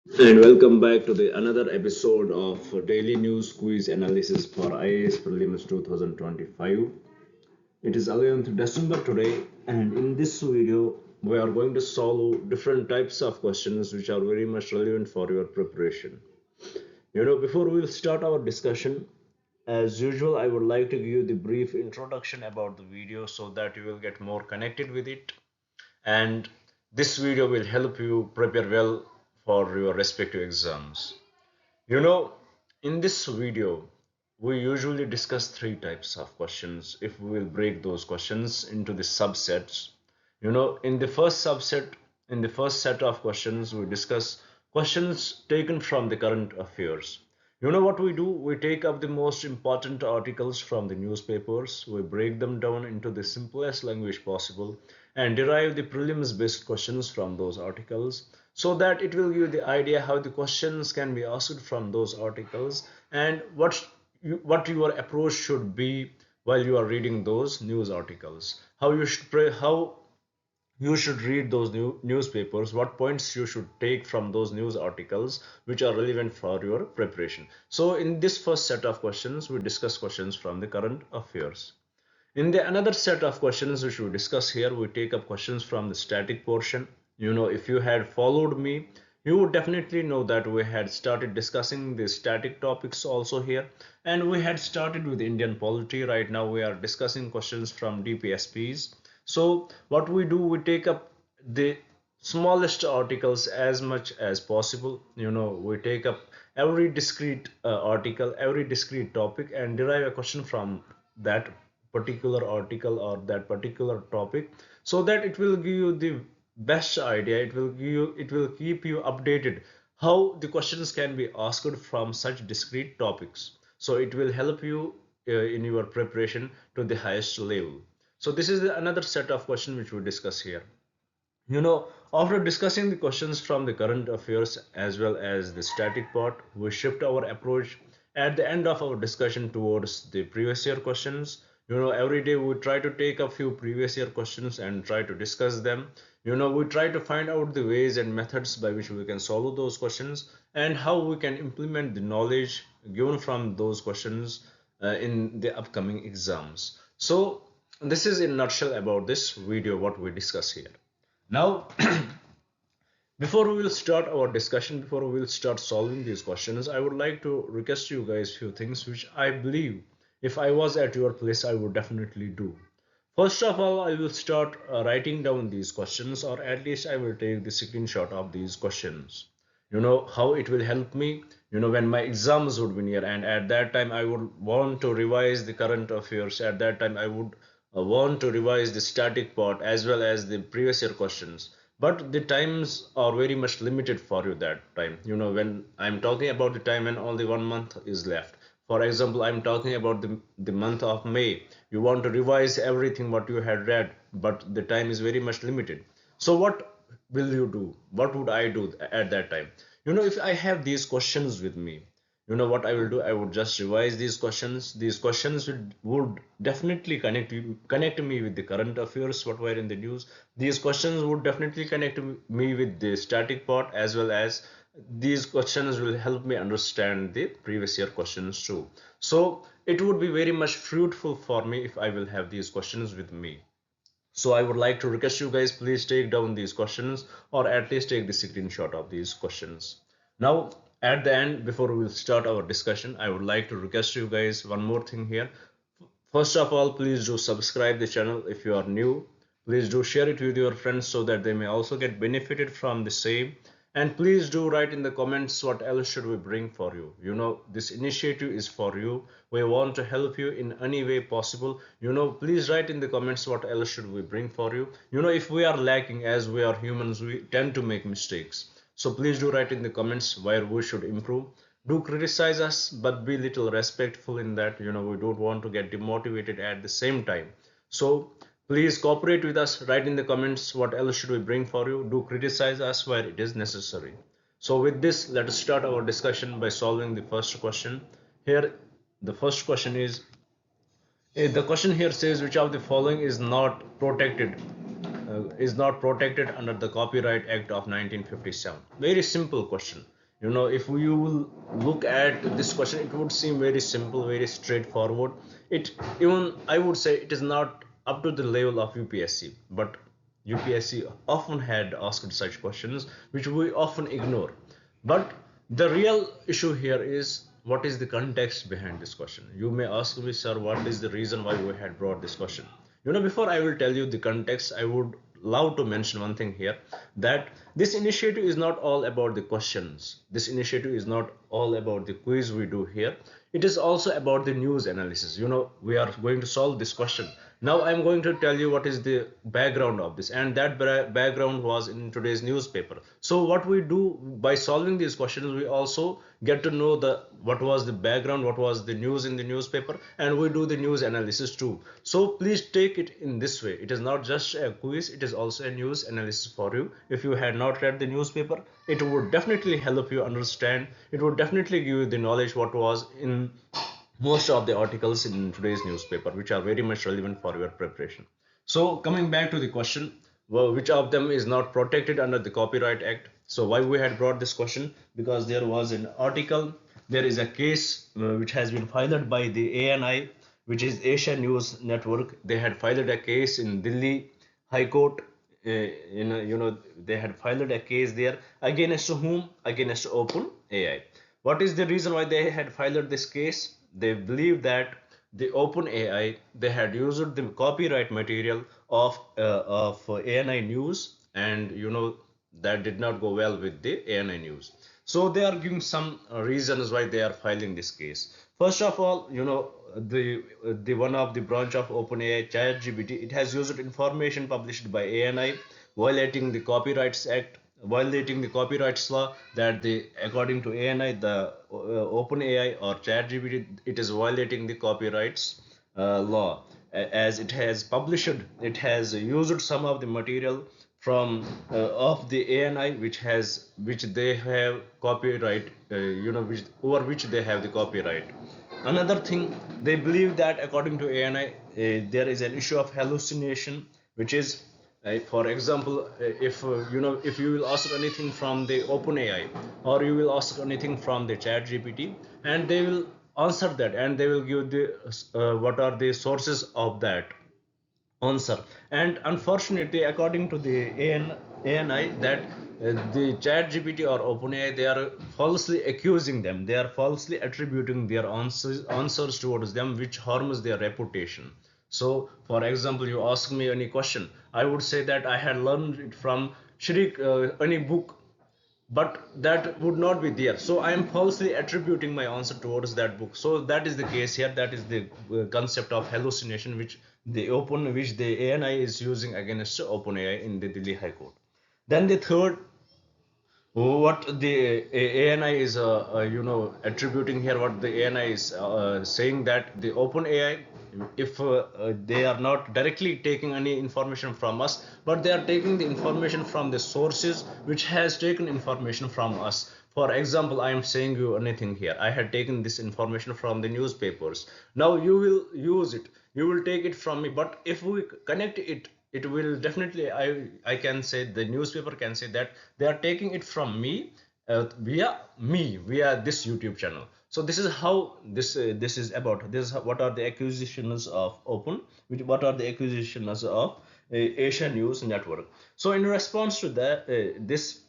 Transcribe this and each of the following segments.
And welcome back to the another episode of Daily News Quiz Analysis for IAS Prelims 2025. It is 11th December today, and in this video, we are going to solve different types of questions which are very much relevant for your preparation. Before we will start our discussion, as usual, I would like to give you the brief introduction about the video so that you will get more connected with it, and this video will help you prepare well for your respective exams. You know, in this video, we usually discuss three types of questions if we will break those questions into the subsets. In the first subset, in the first set of questions, we discuss questions taken from the current affairs. You know what we do? We take up the most important articles from the newspapers, we break them down into the simplest language possible, and derive the prelims based questions from those articles so that it will give you the idea how the questions can be asked from those articles and what your approach should be while you are reading those news articles, how you should read those newspapers, what points you should take from those news articles which are relevant for your preparation. So in this first set of questions, we discuss questions from the current affairs. In the another set of questions which we discuss here, we take up questions from the static portion. If you had followed me, you would definitely know that we had started discussing the static topics also here, and we had started with Indian polity. Right now we are discussing questions from DPSPs. So what we do, we take up the smallest articles as much as possible. We take up every discrete article, every discrete topic, and derive a question from that particular article or that particular topic, so that it will give you the best idea. It will keep you updated how the questions can be asked from such discrete topics, so it will help you in your preparation to the highest level. So this is another set of questions which we discuss here. After discussing the questions from the current affairs as well as the static part, we shift our approach at the end of our discussion towards the previous year questions. Every day we try to take a few previous year questions and try to discuss them. We try to find out the ways and methods by which we can solve those questions and how we can implement the knowledge given from those questions in the upcoming exams. So this is in a nutshell about this video what we discuss here. Now, before we will start our discussion, before we will start solving these questions, I would like to request you guys few things which I believe if I was at your place, I would definitely do. First of all, I will start writing down these questions, or at least I will take the screenshot of these questions. You know how it will help me, when my exams would be near, and at that time I would want to revise the current affairs. At that time, I would want to revise the static part as well as the previous year questions, but the times are very much limited for you that time. When I'm talking about the time when only 1 month is left, for example, I'm talking about the month of May. You want to revise everything what you had read, but the time is very much limited. So what will you do? What would I do at that time? If I have these questions with me, what I will do? I would just revise these questions. These questions would definitely connect me with the current affairs, what were in the news. These questions would definitely connect me with the static part, as well as these questions will help me understand the previous year questions too. So it would be very much fruitful for me if I will have these questions with me. So I would like to request you guys, please take down these questions, or at least take the screenshot of these questions. Now, at the end, before we start our discussion, I would like to request you guys one more thing here. First of all, please do subscribe the channel if you are new. Please do share it with your friends so that they may also get benefited from the same. And please do write in the comments what else should we bring for you. This initiative is for you. We want to help you in any way possible. Please write in the comments what else should we bring for you. If we are lacking, as we are humans, we tend to make mistakes. So please do write in the comments where we should improve. Do criticize us, but be little respectful in that. We don't want to get demotivated at the same time. So please cooperate with us. Write in the comments what else should we bring for you. Do criticize us where it is necessary. So with this, let us start our discussion by solving the first question. Here the first question the question here says, which of the following is not protected under the Copyright Act of 1957? Very simple question. If you will look at this question, it would seem very simple, very straightforward. It even, I would say, it is not up to the level of UPSC, but UPSC often had asked such questions which we often ignore. But the real issue here is, what is the context behind this question? You may ask me, sir, what is the reason why we had brought this question? Before I will tell you the context, I would love to mention one thing here, that this initiative is not all about the questions. This initiative is not all about the quiz we do here. It is also about the news analysis. We are going to solve this question. Now I'm going to tell you what is the background of this, and that background was in today's newspaper. So what we do by solving these questions, we also get to know the what was the background, what was the news in the newspaper, and we do the news analysis too. So please take it in this way. It is not just a quiz, it is also a news analysis for you. If you had not read the newspaper, it would definitely help you understand. It would definitely give you the knowledge what was in most of the articles in today's newspaper, which are very much relevant for your preparation. So coming back to the question, well, which of them is not protected under the Copyright Act? So why we had brought this question? Because there was an article, there is a case which has been filed by the ANI, which is Asia News Network. They had filed a case in Delhi High Court. They had filed a case there against whom? Against Open AI. What is the reason why they had filed this case? They believe that the Open AI, they had used the copyright material of ANI News, and that did not go well with the ANI News. So they are giving some reasons why they are filing this case. First of all, the one of the branch of OpenAI, ChatGPT, it has used information published by ANI, violating the Copyrights Act, violating the copyrights law, that the according to ANI, the OpenAI or ChatGPT, it is violating the copyrights law, as it has published, it has used some of the material from of the ANI, which they have copyright, over which they have the copyright. Another thing, they believe that according to ANI, there is an issue of hallucination, which is, for example, if you will ask anything from the OpenAI, or you will ask anything from the ChatGPT, and they will answer that, and they will give the what are the sources of that answer. And unfortunately, according to the ANI, that the ChatGPT or OpenAI, they are falsely accusing them. They are falsely attributing their answers towards them, which harms their reputation. So, for example, you ask me any question, I would say that I had learned it from any book, but that would not be there. So I am falsely attributing my answer towards that book. So that is the case here. That is the concept of hallucination, which the ANI is using against OpenAI in the Delhi High Court. Then the third, what the ANI is attributing here, what the ANI is saying, that the OpenAI, if they are not directly taking any information from us, but they are taking the information from the sources which has taken information from us. For example, I am saying you anything here, I had taken this information from the newspapers. Now you will use it, you will take it from me, but if we connect it, it will definitely, I can say, the newspaper can say that they are taking it from me, via this YouTube channel. So this is how this is about. This is what are the accusations of what are the accusations of Asia News Network. So in response to that, this,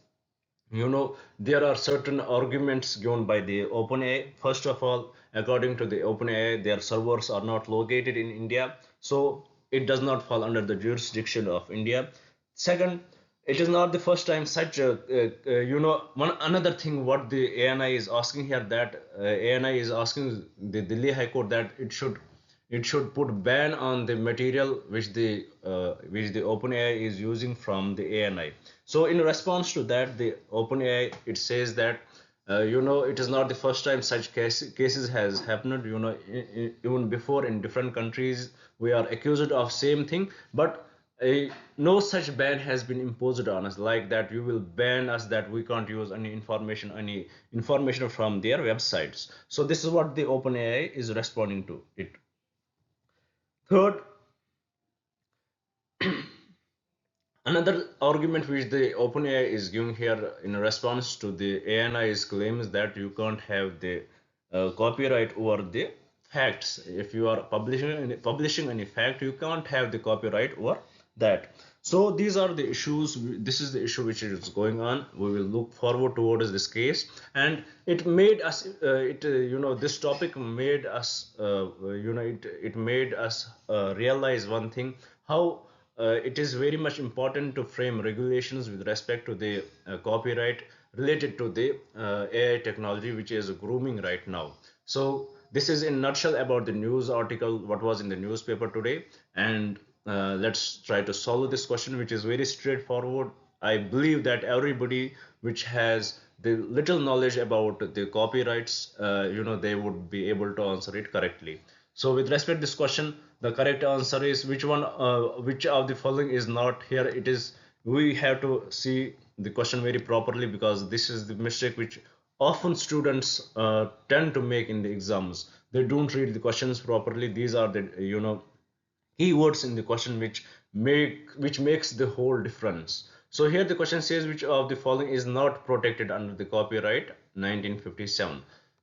there are certain arguments given by the OpenAI. First of all, according to the OpenAI, their servers are not located in India, so it does not fall under the jurisdiction of India. Second, it is not the first time such a, one another thing what the ANI is asking here, that ANI is asking the Delhi High Court that it should put ban on the material which the OpenAI is using from the ANI. So in response to that, the OpenAI, it says that it is not the first time such cases has happened. Even before in different countries we are accused of same thing, but no such ban has been imposed on us, like that you will ban us, that we can't use any information from their websites. So this is what the OpenAI is responding to it. Third, Another argument which the OpenAI is giving here in response to the ANI's claims that you can't have the copyright over the facts. If you are publishing any fact, you can't have the copyright over that. So these are the issues. This is the issue which is going on. We will look forward towards this case, and it made us. This topic made us. It made us realize one thing: how it is very much important to frame regulations with respect to the copyright related to the AI technology, which is grooming right now. So this is in nutshell about the news article, what was in the newspaper today, and let's try to solve this question, which is very straightforward. I believe that everybody which has the little knowledge about the copyrights, they would be able to answer it correctly. So with respect to this question, the correct answer is which of the following is not here. It is, we have to see the question very properly, because this is the mistake which often students tend to make in the exams. They don't read the questions properly. These are the keywords in the question which makes the whole difference. So here the question says which of the following is not protected under the copyright 1957.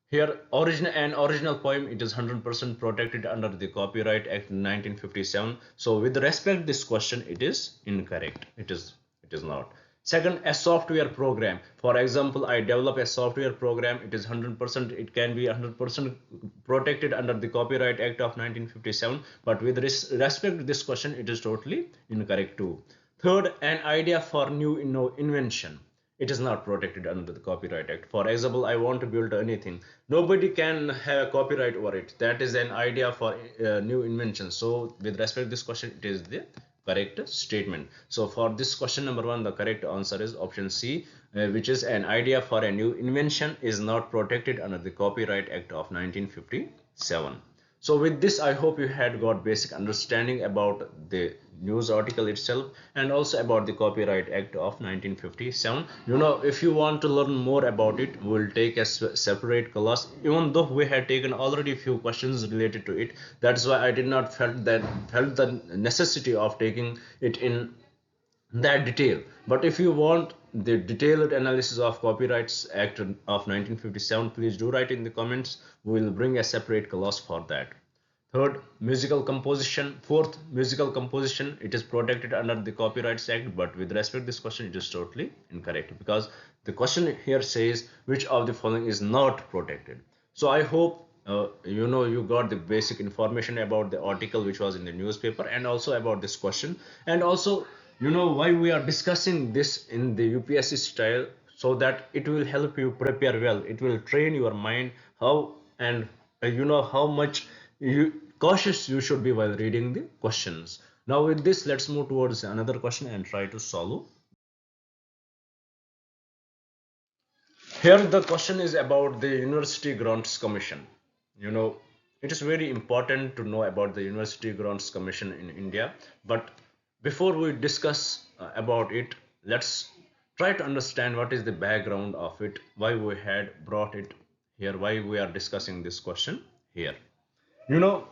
Here original poem, it is 100% protected under the Copyright Act 1957. So with respect to this question, it is incorrect. It is not. Second, a software program. For example, I develop a software program. It is 100%. It can be 100% protected under the Copyright Act of 1957. But with respect to this question, it is totally incorrect too. Third, an idea for new invention. It is not protected under the Copyright Act. For example, I want to build anything. Nobody can have a copyright over it. That is an idea for new invention. So with respect to this question, it is the correct statement. So for this question number one, the correct answer is option C, which is an idea for a new invention is not protected under the Copyright Act of 1957. So with this, I hope you had got basic understanding about the news article itself and also about the Copyright Act of 1957. If you want to learn more about it, we'll take a separate class. Even though we had taken already few questions related to it, that's why I did not felt the necessity of taking it in that detail. But if you want the detailed analysis of Copyrights Act of 1957, please do write in the comments. We will bring a separate class for that. Third, musical composition. Fourth, musical composition. It is protected under the Copyrights Act, but with respect to this question, it is totally incorrect, because the question here says which of the following is not protected. So I hope you got the basic information about the article which was in the newspaper, and also about this question, and also why we are discussing this in the UPSC style, so that it will help you prepare well. It will train your mind how, and how much cautious you should be while reading the questions. Now with this, let's move towards another question and try to solve. Here the question is about the University Grants Commission. You know, it is very important to know about the University Grants Commission in India. But before we discuss about it, let's try to understand what is the background of it, why we had brought it here, why we are discussing this question here. You know,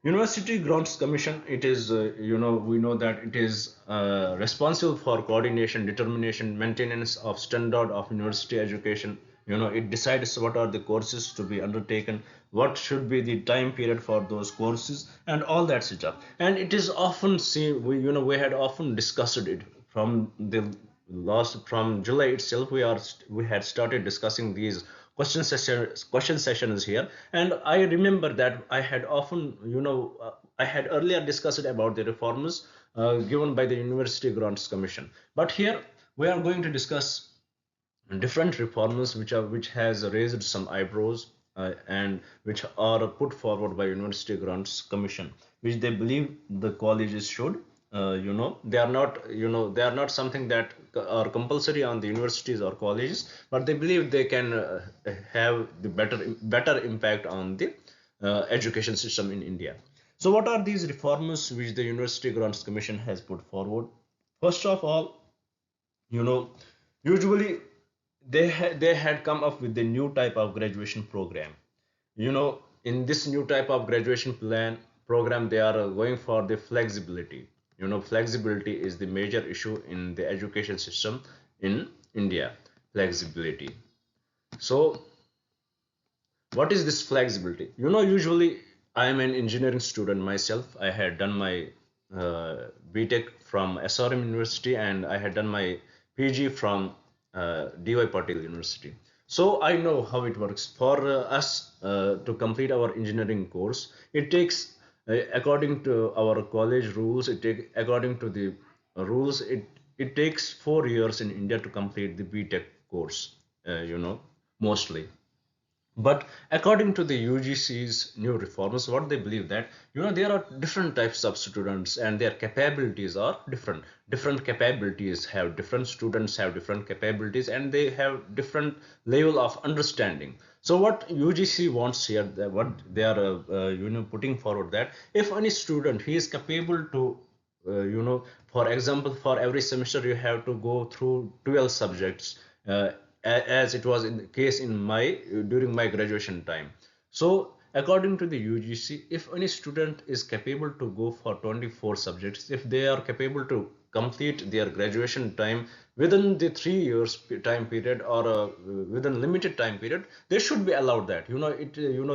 University Grants Commission, it is, we know that it is responsible for coordination, determination, maintenance of standard of university education. It decides what are the courses to be undertaken, what should be the time period for those courses, and all that stuff. And it is often seen, we had often discussed it from July itself. We had started discussing these question sessions here, and I remember that I had often, I had earlier discussed about the reforms given by the University Grants Commission. But here we are going to discuss different reforms which has raised some eyebrows, and which are put forward by University Grants Commission, which they believe the colleges should, they are not, they are not something that are compulsory on the universities or colleges, but they believe they can have the better impact on the education system in India. So what are these reforms which the University Grants Commission has put forward? First of all, you know usually they had come up with a new type of graduation program. In this new type of graduation program, they are going for the flexibility. flexibility is the major issue in the education system in India. Flexibility. So what is this flexibility? Usually I am an engineering student myself. I had done my BTech from SRM University, and I had done my PG from DY Patil University. So I know how it works. For us to complete our engineering course, it takes, according to our college rules, according to the rules, it takes 4 years in India to complete the BTech course. Mostly. But according to the UGC's new reforms, what they believe that there are different types of students and their capabilities are different. Different capabilities have different students have different capabilities, and they have different level of understanding. So what UGC wants here, what they are putting forward, that if any student he is capable to for example, for every semester you have to go through 12 subjects, as it was in the case in my during my graduation time. So according to the UGC, if any student is capable to go for 24 subjects, if they are capable to complete their graduation time within the 3 years time period, or within limited time period, they should be allowed that.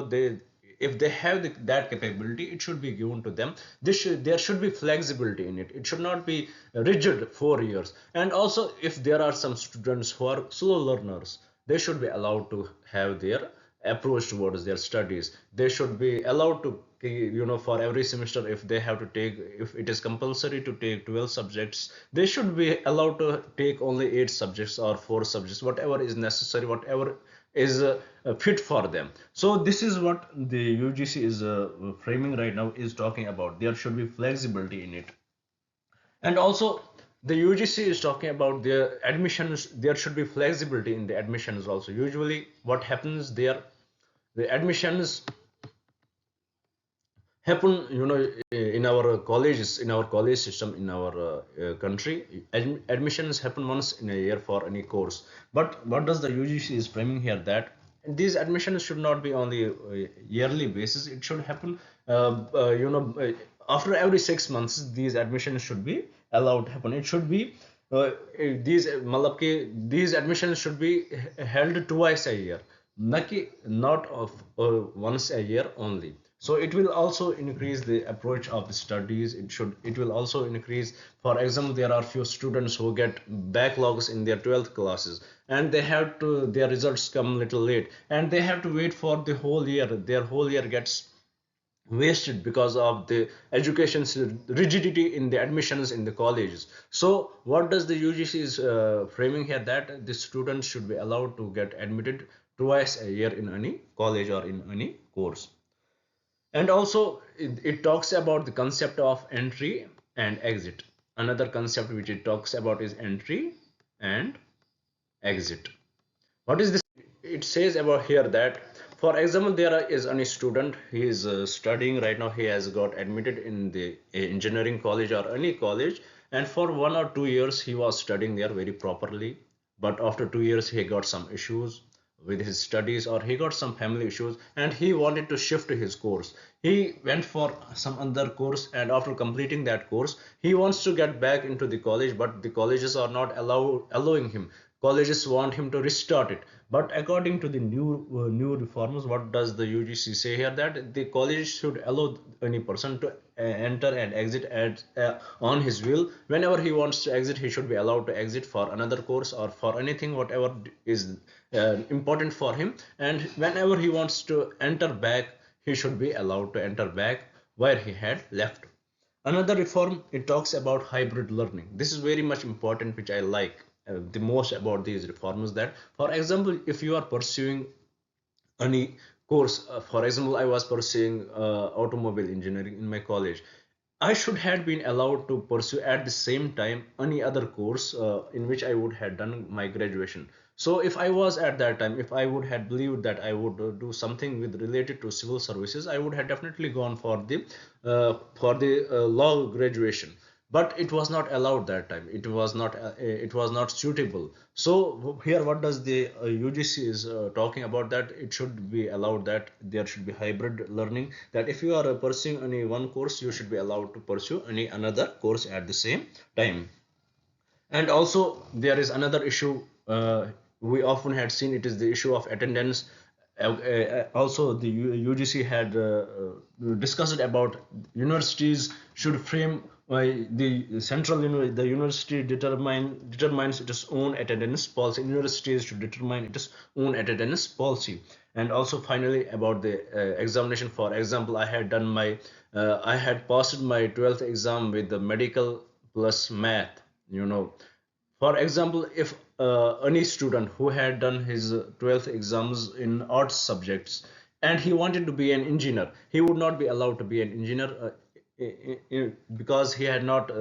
They, if they have that capability, it should be given to them. There should be flexibility in it. It should not be rigid 4 years. And also, if there are some students who are slow learners, they should be allowed to have their approach towards their studies. They should be allowed to, for every semester, if they have to take, if it is compulsory to take 12 subjects, they should be allowed to take only 8 subjects or 4 subjects, whatever is necessary, whatever is fit for them. So this is what the UGC is framing right now, is talking about. There should be flexibility in it. And also the UGC is talking about their admissions. There should be flexibility in the admissions also. Usually what happens there, the admissions happen, in our colleges, in our college system, in our country. Admissions happen once in a year for any course. But what does the UGC is framing here, that these admissions should not be only yearly basis. It should happen after every 6 months. These admissions should be allowed to happen. It should be these admissions should be held twice a year, not of once a year only. So it will also increase the approach of the studies. It will also increase, for example, there are few students who get backlogs in their 12th classes, and they have to, their results come little late, and they have to wait for the whole year. Their whole year gets wasted because of the education rigidity in the admissions in the colleges. So what does the UGC is framing here, that the students should be allowed to get admitted twice a year in any college or in any course. And also it talks about the concept of entry and exit. Another concept which it talks about is entry and exit. What is this? It says about here that, for example, there is any student, he is studying right now, he has got admitted in the engineering college or any college, and for 1 or 2 years he was studying there very properly. But after 2 years he got some issues with his studies, or he got some family issues, and he wanted to shift his course. He went for some other course, and after completing that course he wants to get back into the college, but the colleges are not allowing him. Colleges want him to restart it. But according to the new reforms, what does the UGC say here, that the college should allow any person to enter and exit on his will. Whenever he wants to exit, he should be allowed to exit for another course or for anything whatever is important for him. And whenever he wants to enter back, he should be allowed to enter back where he had left. Another reform, it talks about hybrid learning. This is very much important, which I like the most about these reforms. That, for example, if you are pursuing any course, for example, I was pursuing automobile engineering in my college, I should have been allowed to pursue at the same time any other course in which I would have done my graduation. So if I was at that time, if I would have believed that I would do something with related to civil services, I would have definitely gone for the law graduation. but it was not allowed that time. It was not suitable. So here what does the UGC is talking about, that it should be allowed, that there should be hybrid learning, that if you are pursuing any one course, you should be allowed to pursue any another course at the same time. And also there is another issue we often had seen, it is the issue of attendance. Also the UGC had discussed about universities should frame the the university determines its own attendance policy. Universities should determine its own attendance policy. And also finally about the examination. For example, I had passed my 12th exam with the medical plus math. For example, if any student who had done his 12th exams in arts subjects and he wanted to be an engineer, he would not be allowed to be an engineer because he had not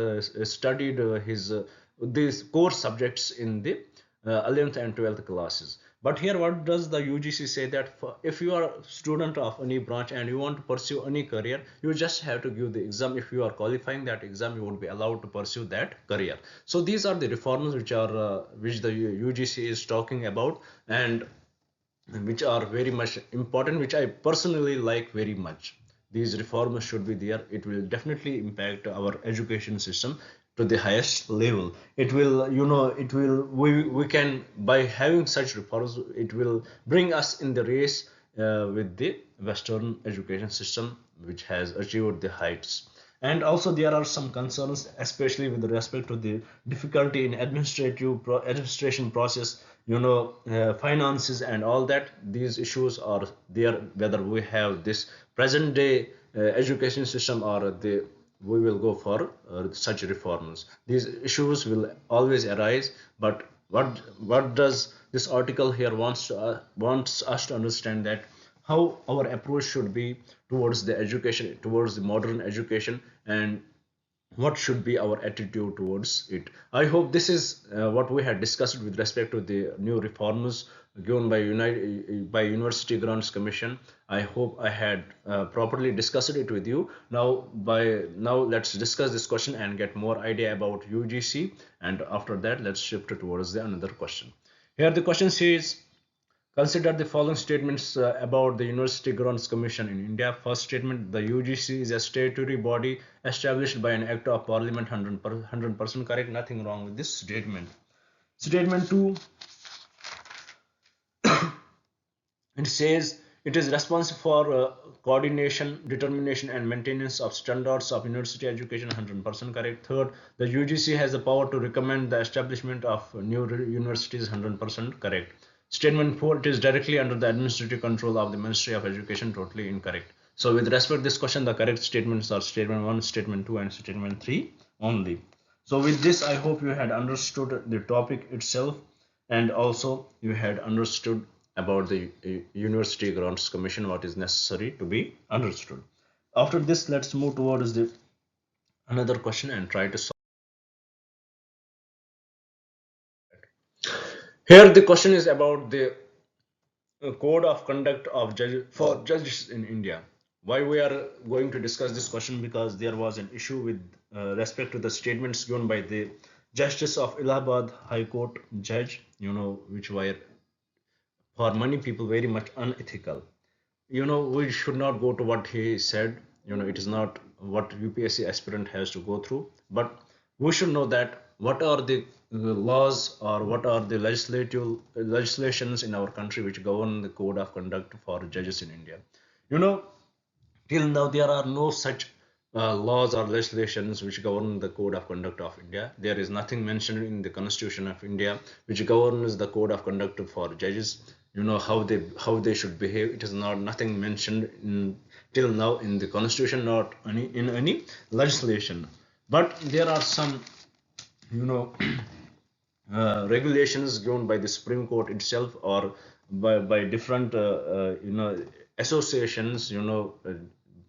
studied his these core subjects in the 11th and 12th classes. But here what does the UGC say, that if you are a student of any branch and you want to pursue any career, you just have to give the exam. If you are qualifying that exam, you would be allowed to pursue that career. So these are the reforms which the UGC is talking about, and which are very much important, which I personally like very much. These reforms should be there. It will definitely impact our education system to the highest level. It will, we can, by having such reforms, it will bring us in the race with the Western education system, which has achieved the heights. And also there are some concerns, especially with respect to the difficulty in administration process, finances and all that. These issues are there whether we have this present day education system, or we will go for such reforms. These issues will always arise. But what does this article here wants us to understand, that how our approach should be towards the education, towards the modern education, and what should be our attitude towards it. I hope this is what we had discussed with respect to the new reforms given by University Grants Commission. I hope I had properly discussed it with you. Now let's discuss this question and get more idea about UGC, and after that let's shift towards the another question. Here the question says, consider the following statements about the University Grants Commission in India. First statement: the UGC is a statutory body established by an Act of Parliament. 100% correct. Nothing wrong with this statement. Statement 2: it says it is responsible for coordination, determination, and maintenance of standards of university education. 100% correct. Third, the UGC has the power to recommend the establishment of new universities. 100% correct. Statement 4: it is directly under the administrative control of the Ministry of Education. Totally incorrect. So with respect to this question, the correct statements are statement 1, statement 2, and statement 3 only. So with this, I hope you had understood the topic itself, and also you had understood about the University Grants Commission, what is necessary to be understood. After this, let's move towards the another question and try to solve. Here the question is about the code of conduct of judges in India. Why we are going to discuss this question? Because there was an issue with respect to the statements given by the Justice of Allahabad High Court judge, which were for many people very much unethical. We should not go to what he said. It is not what UPSC aspirant has to go through, but we should know that what are the laws, or what are the legislations in our country which govern the code of conduct for judges in India. you know Till now, there are no such laws or legislations which govern the code of conduct of India. There is nothing mentioned in the Constitution of India which governs the code of conduct for judges. How they should behave. It is not nothing mentioned till now in the Constitution, not in any legislation. But there are some, you know, regulations given by the Supreme Court itself, or by different associations,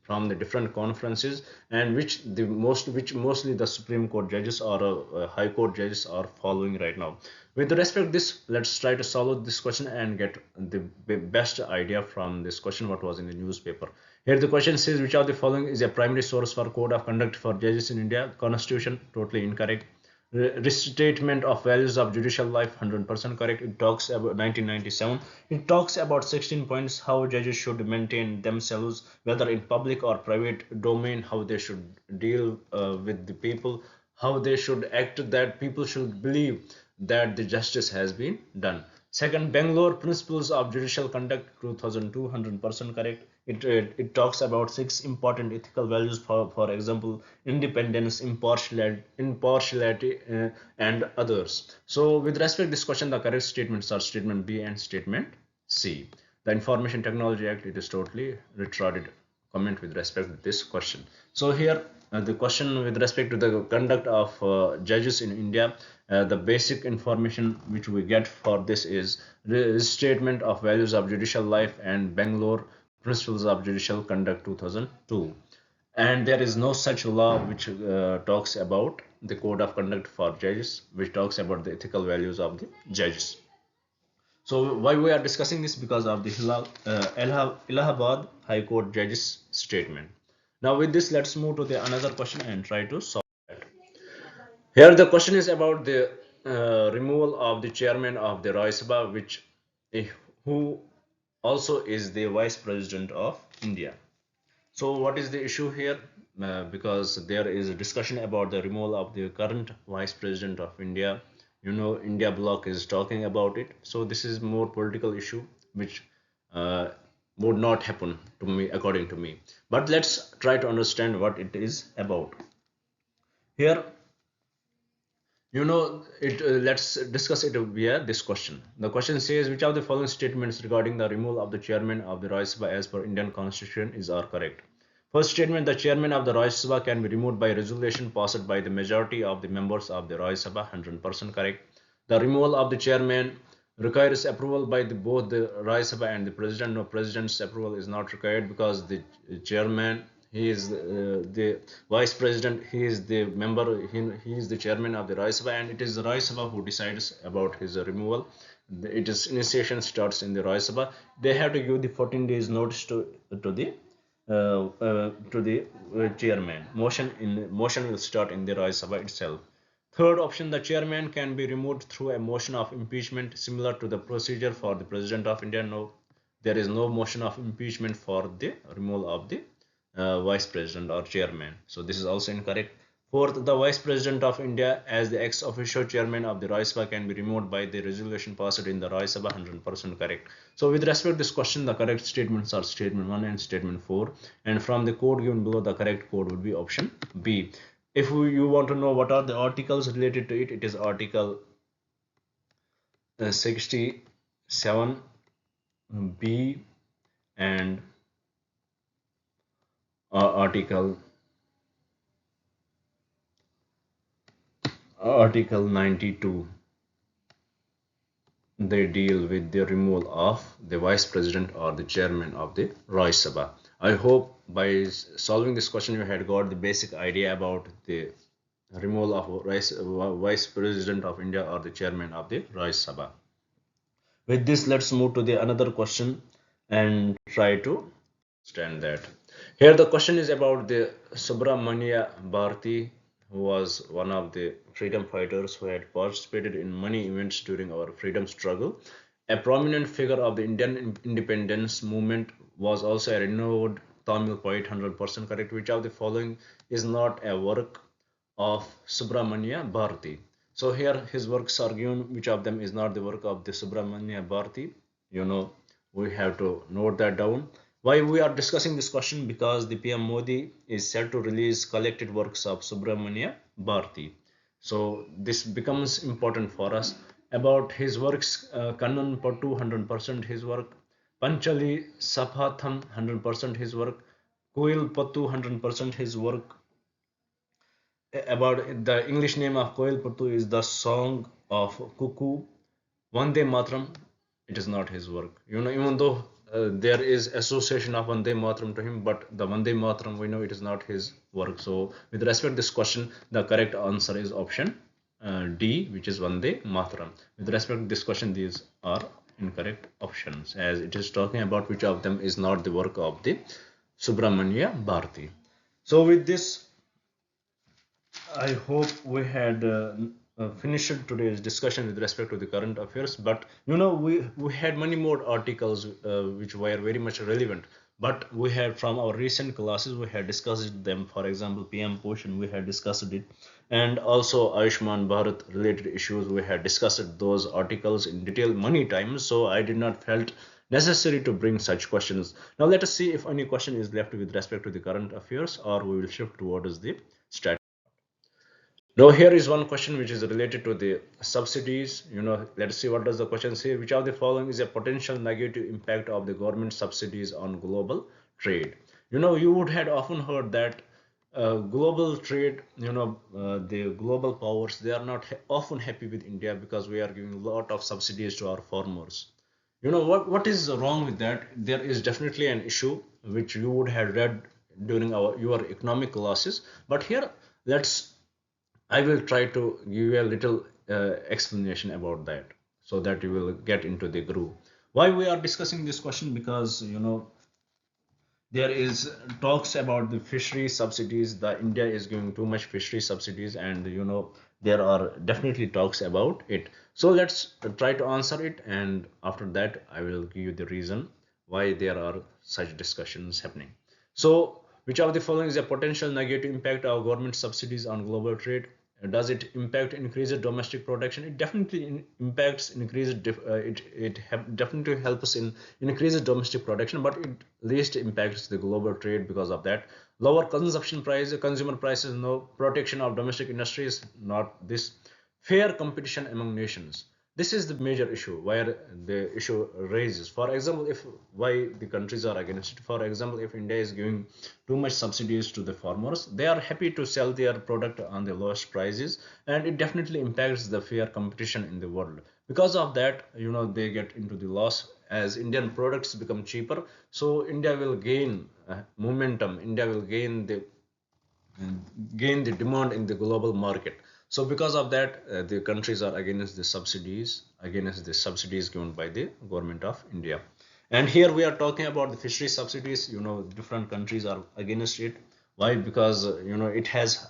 from the different conferences, and which mostly the Supreme Court judges or High Court judges are following right now. With respect to this, let's try to solve this question and get the best idea from this question what was in the newspaper. Here the question says, which of the following is a primary source for code of conduct for judges in India? Constitution, totally incorrect. Restatement of values of judicial life, 100% correct. It talks about 1997. It talks about 16 points how judges should maintain themselves, whether in public or private domain, how they should deal with the people, how they should act, that people should believe that the justice has been done. Second, Bangalore Principles of Judicial Conduct, 2002, 100% correct. It talks about 6 important ethical values, for example, independence, impartiality, and others. So, with respect to this question, the correct statements are statement B and statement C. The Information Technology Act, it is totally retarded comment with respect to this question. So here the question with respect to the conduct of judges in India, the basic information which we get for this is Statement of Values of Judicial Life and Bangalore Principles of Judicial Conduct, 2002. And there is no such law which talks about the code of conduct for judges, which talks about the ethical values of the judges. So why we are discussing this? Because of the Allahabad High Court judge's statement. Now with this, let's move to the another question and try to solve it. Here the question is about the removal of the chairman of the Rajya Sabha, who also is the vice president of India. So what is the issue here? Because there is a discussion about the removal of the current vice president of India. India bloc is talking about it. So this is more political issue which would not happen to me, according to me. But let's try to understand what it is about. Here, let's discuss it via this question. The question says, which of the following statements regarding the removal of the chairman of the Rajya Sabha as per Indian constitution are correct? First statement, the chairman of the Rajya Sabha can be removed by resolution passed by the majority of the members of the Rajya Sabha, 100% correct. The removal of the chairman requires approval by both the Rajya Sabha and the president. No, president's approval is not required because the chairman, he is the vice president, he is the member, he is the chairman of the Rajya Sabha, and it is the Rajya Sabha who decides about his removal. It is initiation starts in the Rajya Sabha. They have to give the 14 days notice to the chairman. Motion will start in the Rajya Sabha itself. Third option, the chairman can be removed through a motion of impeachment similar to the procedure for the president of India. No, there is no motion of impeachment for the removal of the vice president or chairman. So this is also incorrect. Fourth, the vice president of India as the ex officio chairman of the Rajya Sabha can be removed by the resolution passed in the Rajya Sabha, 100% correct. So with respect to this question, the correct statements are statement 1 and statement 4, and from the code given below, the correct code would be option B. If you want to know what are the articles related to it, it is article 67B and article 92. They deal with the removal of the vice president or the chairman of the Rajya Sabha. I hope by solving this question you had got the basic idea about the removal of vice president of India or the chairman of the Rajya Sabha. With this, let's move to the another question and try to understand that. Here the question is about the Subramania Bharati, who was one of the freedom fighters who had participated in many events during our freedom struggle. A prominent figure of the Indian independence movement, was also a renowned Tamil poet, 100% correct. Which of the following is not a work of Subramania Bharati? So here his works are given, which of them is not the work of the Subramania Bharati? We have to note that down. Why we are discussing this question? Because the PM Modi is set to release collected works of Subramania Bharati. So this becomes important for us. About his works, Kannan Pattu, 100% his work, Panchali Saphatham, 100% his work, Koil Pattu, 100% his work. About the English name of Koil Pattu is the Song of Cuckoo. Vande Matram, it is not his work. Even though there is association of Vande Mataram to him, but the Vande Mataram, we know it is not his work. So with respect to this question, the correct answer is option D, which is Vande Mataram. With respect to this question, these are incorrect options, as it is talking about which of them is not the work of the Subramanya Bharati. So with this, I hope we had finished today's discussion with respect to the current affairs. But we had many more articles which were very much relevant. But we had from our recent classes we had discussed them. For example, PM Poshan we had discussed it, and also Ayushman Bharat related issues we had discussed those articles in detail many times. So I did not felt necessary to bring such questions. Now let us see if any question is left with respect to the current affairs, or we will shift towards the strategy. Now here is one question which is related to the subsidies. Let's see what does the question say. Which of the following is a potential negative impact of the government subsidies on global trade? You would have often heard that global trade, the global powers, they are not often happy with India because we are giving a lot of subsidies to our farmers. What is wrong with that? There is definitely an issue which you would have read during your economic classes. But here, let's I will try to give you a little explanation about that so that you will get into the groove. Why we are discussing this question? Because there is talks about the fishery subsidies. The India is giving too much fishery subsidies, and there are definitely talks about it. So let's try to answer it, and after that I will give you the reason why there are such discussions happening. So which of the following is a potential negative impact of government subsidies on global trade? Does it impact increased domestic production? It definitely impacts increased definitely helps in increased domestic production, but it least impacts the global trade. Because of that, lower consumer prices, no protection of domestic industries, not this fair competition among nations. This is the major issue where the issue raises. For example, if why the countries are against it. For example, if India is giving too much subsidies to the farmers, they are happy to sell their product on the lowest prices, and it definitely impacts the fair competition in the world. Because of that, they get into the loss as Indian products become cheaper. So India will gain momentum. India will gain the demand in the global market. So because of that, the countries are against the subsidies given by the government of India. And here we are talking about the fishery subsidies. Different countries are against it. Why? Because it has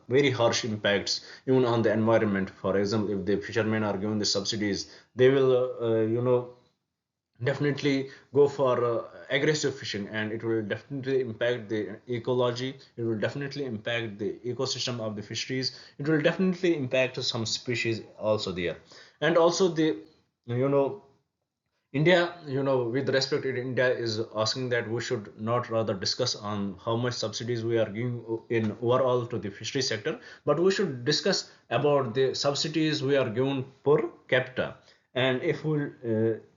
very harsh impacts even on the environment. For example, if the fishermen are given the subsidies, they will definitely go for aggressive fishing, and it will definitely impact the ecology. It will definitely impact the ecosystem of the fisheries. It will definitely impact some species also there. And also the you know India, with respect to India, is asking that we should not rather discuss on how much subsidies we are giving in overall to the fishery sector, but we should discuss about the subsidies we are given per capita. And if we,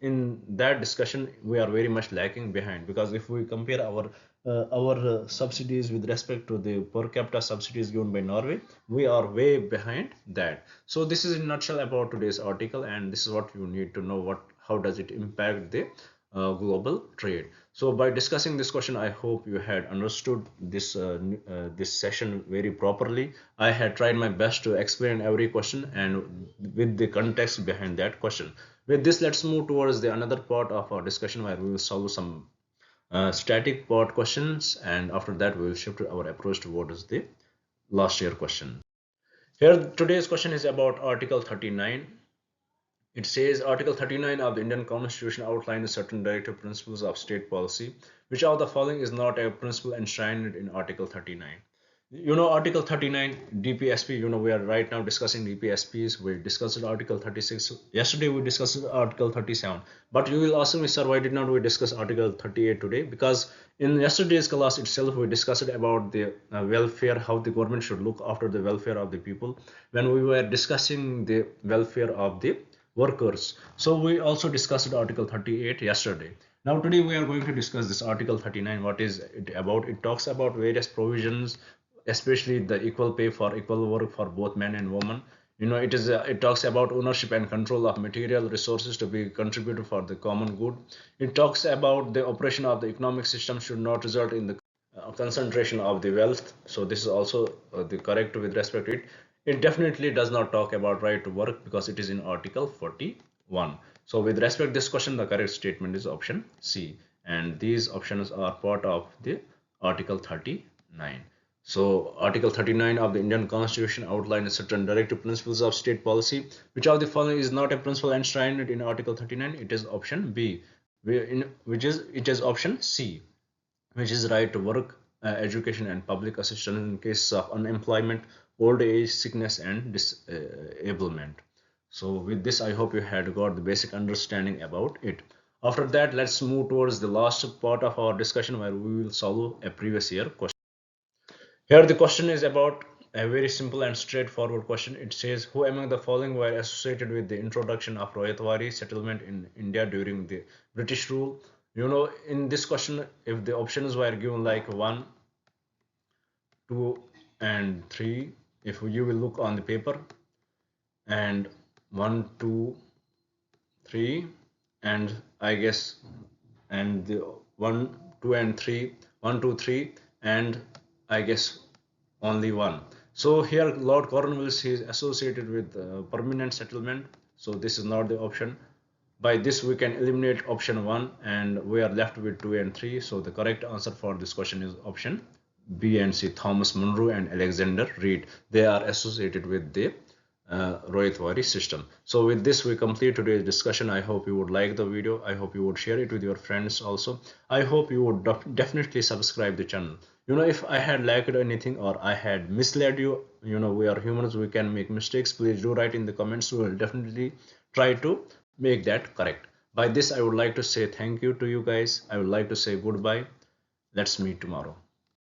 in that discussion, we are very much lacking behind, because if we compare our subsidies with respect to the per capita subsidies given by Norway, we are way behind that. So this is in nutshell about today's article, and this is what you need to know. How does it impact the global trade? So by discussing this question, I hope you had understood this session very properly. I had tried my best to explain every question and with the context behind that question. With this, let's move towards the another part of our discussion where we will solve some static part questions, and after that we will shift our approach towards the last year question. Here today's question is about Article 39. It says Article 39 of the Indian Constitution outlines certain directive principles of state policy. Which of the following is not a principle enshrined in Article 39? Article 39 DPSP. We are right now discussing DPSPs. We discussed Article 36 yesterday. We discussed Article 37. But you will ask me, sir, why did not we discuss Article 38 today? Because in yesterday's class itself, we discussed about the welfare, how the government should look after the welfare of the people. When we were discussing the welfare of the workers, so we also discussed Article 38 yesterday. Now today we are going to discuss this Article 39. What is it about? It talks about various provisions, especially the equal pay for equal work for both men and women. it talks about ownership and control of material resources to be contributed for the common good. It talks about the operation of the economic system should not result in the concentration of the wealth. So this is also the correct with respect to it. It definitely does not talk about right to work because it is in article 41. So with respect to this question, the correct statement is option C, and these options are part of the article 39. So Article 39 of the Indian Constitution outlines certain directive principles of state policy. Which of the following is not a principle enshrined in Article 39? It is option B, it is option C, which is right to work, education, and public assistance in cases of unemployment, old age, sickness, and disablement. So with this, I hope you had got the basic understanding about it. After that, let's move towards the last part of our discussion where we will solve a previous year question. Here the question is about a very simple and straightforward question. It says, who among the following were associated with the introduction of Rohitwari settlement in India during the British rule? In this question, if the options were given like 1, 2, and 3, if you will look on the paper, and 1, 2, 3, and I guess, and the 1, 2, and 3, 1, 2, 3, and I guess only one. So here Lord Cornwallis is associated with permanent settlement. So this is not the option. By this we can eliminate option 1 and we are left with 2 and 3. So the correct answer for this question is option B and C. Thomas Munro and Alexander Reed. They are associated with the Rohitwari system. So with this we complete today's discussion. I hope you would like the video. I hope you would share it with your friends also. I hope you would definitely subscribe the channel. If I had lacked anything or I had misled you, we are humans, we can make mistakes. Please do write in the comments. We will definitely try to make that correct. By this I would like to say thank you to you guys. I would like to say goodbye. Let's meet tomorrow.